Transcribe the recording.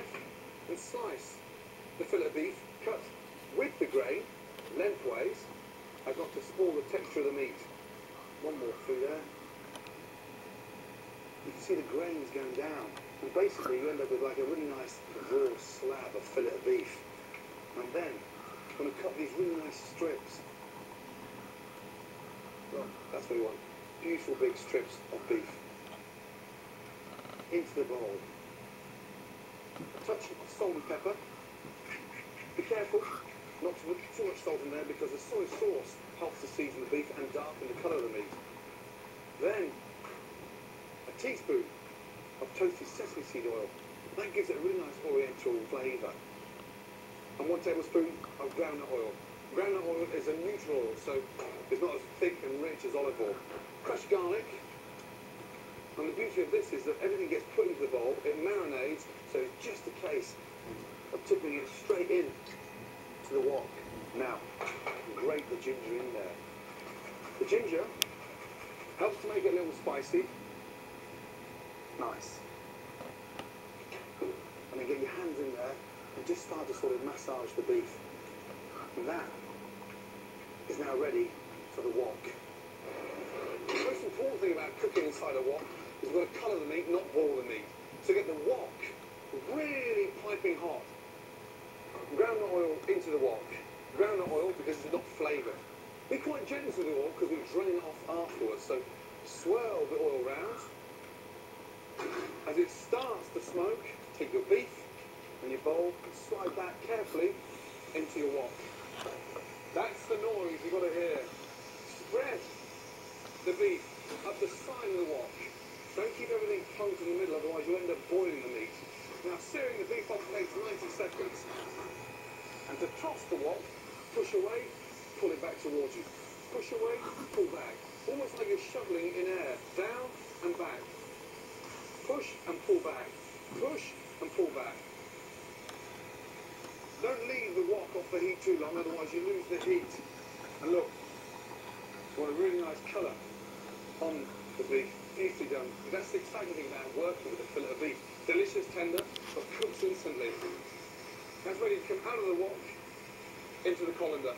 knife and slice the fillet of beef, cut with the grain, lengthways, as not to spoil the texture of the meat. One more through there. You can see the grains going down, and basically you end up with like a really nice raw slab of fillet of beef. And then I'm going to cut these really nice strips. Well, that's what you want. Beautiful big strips of beef into the bowl. A touch of salt and pepper. Be careful not to put too much salt in there because the soy sauce helps to season the beef and darken the colour of the meat. Then a teaspoon of toasted sesame seed oil. That gives it a really nice oriental flavour. And 1 tablespoon of groundnut oil. Groundnut oil is a neutral oil, so it's not as thick and rich as olive oil. Crushed garlic. And the beauty of this is that everything gets put into the bowl, it marinades, so it's just a case of tipping it straight in to the wok. Now, grate the ginger in there. The ginger helps to make it a little spicy. Nice. And then get your hands in there and just start to sort of massage the beef. And that is now ready for the wok. The most important thing about cooking inside a wok is we've got to colour the meat, not boil the meat. So get the wok really piping hot. Groundnut oil into the wok. Groundnut oil because it's not flavoured. Be quite generous with the oil because we're draining it off afterwards. So swirl the oil round. As it starts to smoke, take your beef and your bowl and slide that carefully into your wok. That's the noise you've got to hear. Spread the beef up the side of the wok. Don't keep everything close in the middle, otherwise you'll end up boiling the meat. Now searing the beef off takes 90 seconds. And to toss the wok, push away, pull it back towards you. Push away, pull back. Almost like you're shoveling in air. Down and back. Push and pull back. Push and pull back. Don't leave the wok off the heat too long, otherwise you lose the heat. And look, you want a really nice colour on the beef. Beautifully done. That's the exciting thing about working with a fillet of beef. Delicious, tender, but cooks instantly. That's ready to come out of the wok into the colander.